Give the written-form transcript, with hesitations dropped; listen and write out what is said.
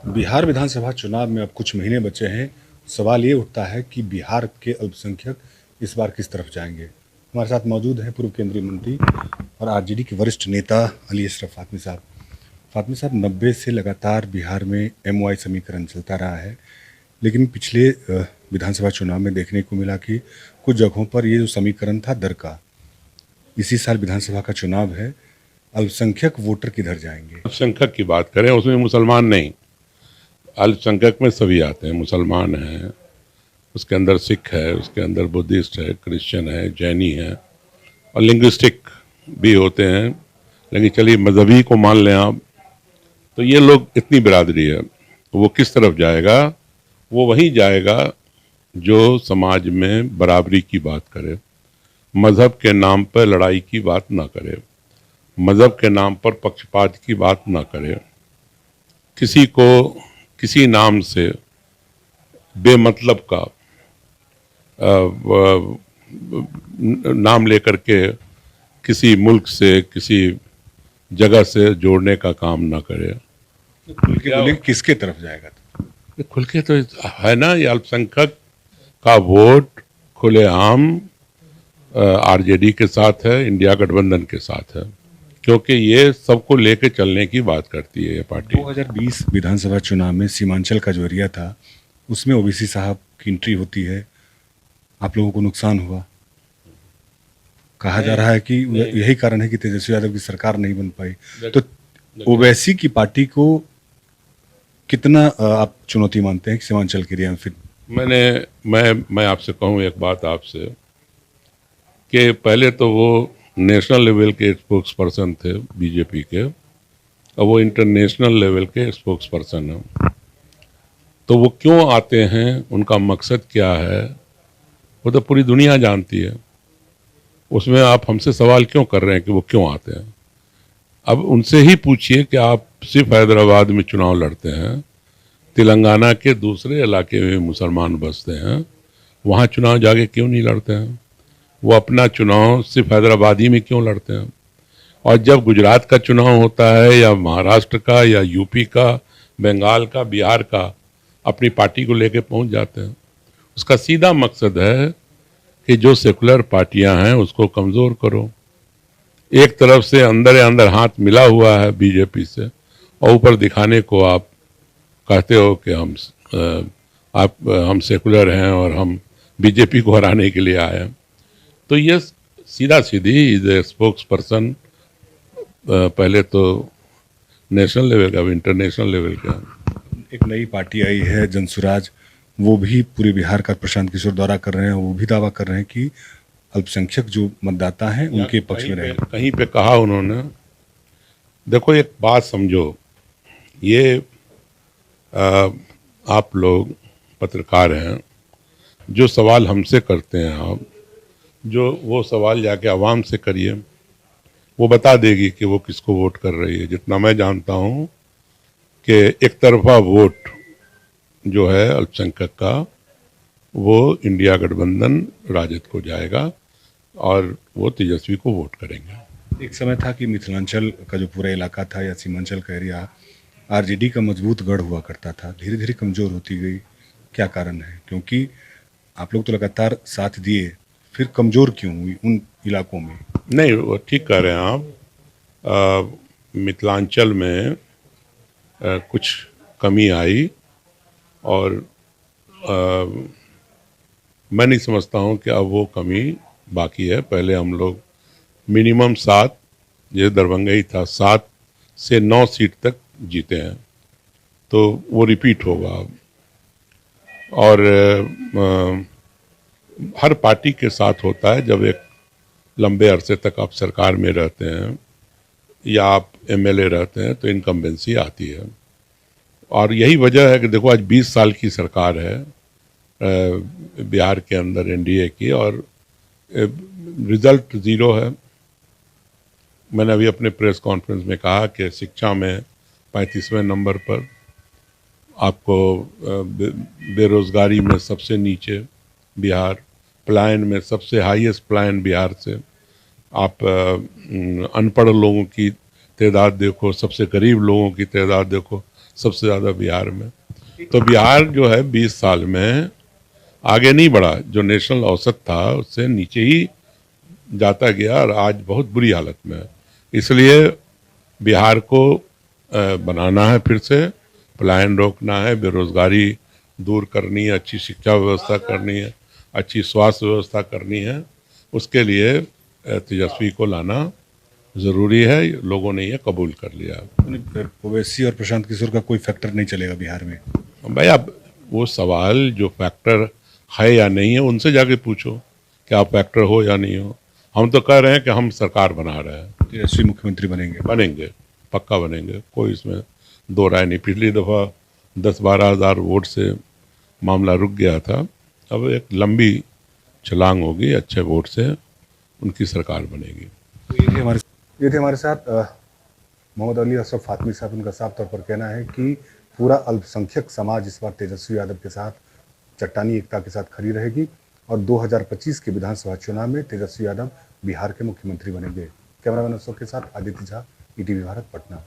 बिहार विधानसभा चुनाव में अब कुछ महीने बचे हैं। सवाल ये उठता है कि बिहार के अल्पसंख्यक इस बार किस तरफ जाएंगे। हमारे साथ मौजूद हैं पूर्व केंद्रीय मंत्री और आरजेडी के वरिष्ठ नेता अली अशरफ फातमी साहब। फातमी साहब, 90 से लगातार बिहार में एमओआई समीकरण चलता रहा है, लेकिन पिछले विधानसभा चुनाव में देखने को मिला कि कुछ जगहों पर ये जो समीकरण था दर का। इसी साल विधानसभा का चुनाव है, अल्पसंख्यक वोटर किधर जाएंगे? अल्पसंख्यक की बात करें उसमें मुसलमान नहीं, अल्पसंख्यक में सभी आते हैं। मुसलमान हैं, उसके अंदर सिख है, उसके अंदर बुद्धिस्ट है, क्रिश्चियन है, जैनी है और लिंग्विस्टिक भी होते हैं। लेकिन चलिए मजहबी को मान लें आप, तो ये लोग इतनी बिरादरी है, तो वो किस तरफ जाएगा? वो वहीं जाएगा जो समाज में बराबरी की बात करे, मज़हब के नाम पर लड़ाई की बात ना करे, मज़हब के नाम पर पक्षपात की बात ना करे, किसी को किसी नाम से बेमतलब का नाम लेकर के किसी मुल्क से किसी जगह से जोड़ने का काम ना करे। खुल के बोले किसके तरफ जाएगा? ये खुल के तो है ना, ये अल्पसंख्यक का वोट खुलेआम आरजेडी के साथ है, इंडिया गठबंधन के साथ है, क्योंकि ये सबको लेके चलने की बात करती है ये पार्टी। 2020 विधानसभा चुनाव में सीमांचल का जो एरिया था उसमें ओबीसी साहब की एंट्री होती है, आप लोगों को नुकसान हुआ। कहा जा रहा है कि यही कारण है कि तेजस्वी यादव की सरकार नहीं बन पाई। तो ओवैसी की पार्टी को कितना आप चुनौती मानते हैं कि सीमांचल के एरिया में फिर? मैं आपसे कहूँ एक बात आपसे कि पहले तो वो नेशनल लेवल के स्पोक्स पर्सन थे बीजेपी के, और वो इंटरनेशनल लेवल के स्पोक्स पर्सन हैं। तो वो क्यों आते हैं, उनका मकसद क्या है, वो तो पूरी दुनिया जानती है। उसमें आप हमसे सवाल क्यों कर रहे हैं कि वो क्यों आते हैं? अब उनसे ही पूछिए कि आप सिर्फ हैदराबाद में चुनाव लड़ते हैं, तेलंगाना के दूसरे इलाके में मुसलमान बसते हैं, वहाँ चुनाव जाके क्यों नहीं लड़ते हैं? वो अपना चुनाव सिर्फ हैदराबाद ही में क्यों लड़ते हैं? और जब गुजरात का चुनाव होता है या महाराष्ट्र का या यूपी का, बंगाल का, बिहार का, अपनी पार्टी को लेके पहुंच जाते हैं। उसका सीधा मकसद है कि जो सेकुलर पार्टियां हैं उसको कमज़ोर करो। एक तरफ से अंदर हाथ मिला हुआ है बीजेपी से, और ऊपर दिखाने को आप कहते हो कि हम सेकुलर हैं और हम बीजेपी को हराने के लिए आए हैं। तो ये सीधा सीधी इज ए स्पोक्स पर्सन, पहले तो नेशनल लेवल का, इंटरनेशनल लेवल का। एक नई पार्टी आई है जनसुराज, वो भी पूरे बिहार का प्रशांत किशोर दौरा कर रहे हैं। वो भी दावा कर रहे हैं कि अल्पसंख्यक जो मतदाता हैं उनके पक्ष में रहेंगे। कहीं पे कहा उन्होंने, देखो एक बात समझो, ये आप लोग पत्रकार हैं, जो सवाल हमसे करते हैं आप, जो वो सवाल जाके आवाम से करिए, वो बता देगी कि वो किसको वोट कर रही है। जितना मैं जानता हूँ कि एक तरफा वोट जो है अल्पसंख्यक का, वो इंडिया गठबंधन राजद को जाएगा और वो तेजस्वी को वोट करेंगे। एक समय था कि मिथिलांचल का जो पूरा इलाका था या सीमांचल का एरिया आरजेडी का मजबूत गढ़ हुआ करता था, धीरे धीरे कमजोर होती गई। क्या कारण है? क्योंकि आप लोग तो लगातार साथ दिए, फिर कमजोर क्यों हुई उन इलाकों में? नहीं, वो ठीक कह रहे हैं आप। मिथिलांचल में कुछ कमी आई, और मैं नहीं समझता हूँ कि अब वो कमी बाकी है। पहले हम लोग मिनिमम 7, ये दरभंगा ही था, 7 से 9 सीट तक जीते हैं, तो वो रिपीट होगा अब। और हर पार्टी के साथ होता है, जब एक लंबे अरसे तक आप सरकार में रहते हैं या आप एमएलए रहते हैं तो इनकम्बेंसी आती है। और यही वजह है कि देखो आज 20 साल की सरकार है बिहार के अंदर एनडीए की, और रिजल्ट ज़ीरो है। मैंने अभी अपने प्रेस कॉन्फ्रेंस में कहा कि शिक्षा में 35वें नंबर पर, आपको बेरोज़गारी में सबसे नीचे बिहार, पलायन में सबसे हाईएस्ट पलायन बिहार से, आप अनपढ़ लोगों की तादाद देखो, सबसे गरीब लोगों की तादाद देखो, सबसे ज़्यादा बिहार में। तो बिहार जो है 20 साल में आगे नहीं बढ़ा, जो नेशनल औसत था उससे नीचे ही जाता गया और आज बहुत बुरी हालत में है। इसलिए बिहार को बनाना है, फिर से पलायन रोकना है, बेरोजगारी दूर करनी है, अच्छी शिक्षा व्यवस्था करनी है, अच्छी स्वास्थ्य व्यवस्था करनी है। उसके लिए तेजस्वी को लाना ज़रूरी है। लोगों ने ये कबूल कर लिया। ओवैसी और प्रशांत किशोर का कोई फैक्टर नहीं चलेगा बिहार में? भाई अब वो सवाल जो फैक्टर है या नहीं है उनसे जाके पूछो कि आप फैक्टर हो या नहीं हो। हम तो कह रहे हैं कि हम सरकार बना रहे हैं। तेजस्वी मुख्यमंत्री बनेंगे? बनेंगे, पक्का बनेंगे, कोई इसमें दो राय नहीं। पिछली दफ़ा 10-12 हज़ार वोट से मामला रुक गया था, अब एक लंबी छलांग होगी, अच्छे वोट से उनकी सरकार बनेगी। तो ये थे हमारे साथ मोहम्मद अली अशरफ फातमी साहब। उनका साफ तौर पर कहना है कि पूरा अल्पसंख्यक समाज इस बार तेजस्वी यादव के साथ चट्टानी एकता के साथ खड़ी रहेगी और 2025 के विधानसभा चुनाव में तेजस्वी यादव बिहार के मुख्यमंत्री बनेंगे। कैमरामैन अशोक के साथ आदित्य झा, ईटीवी भारत, पटना।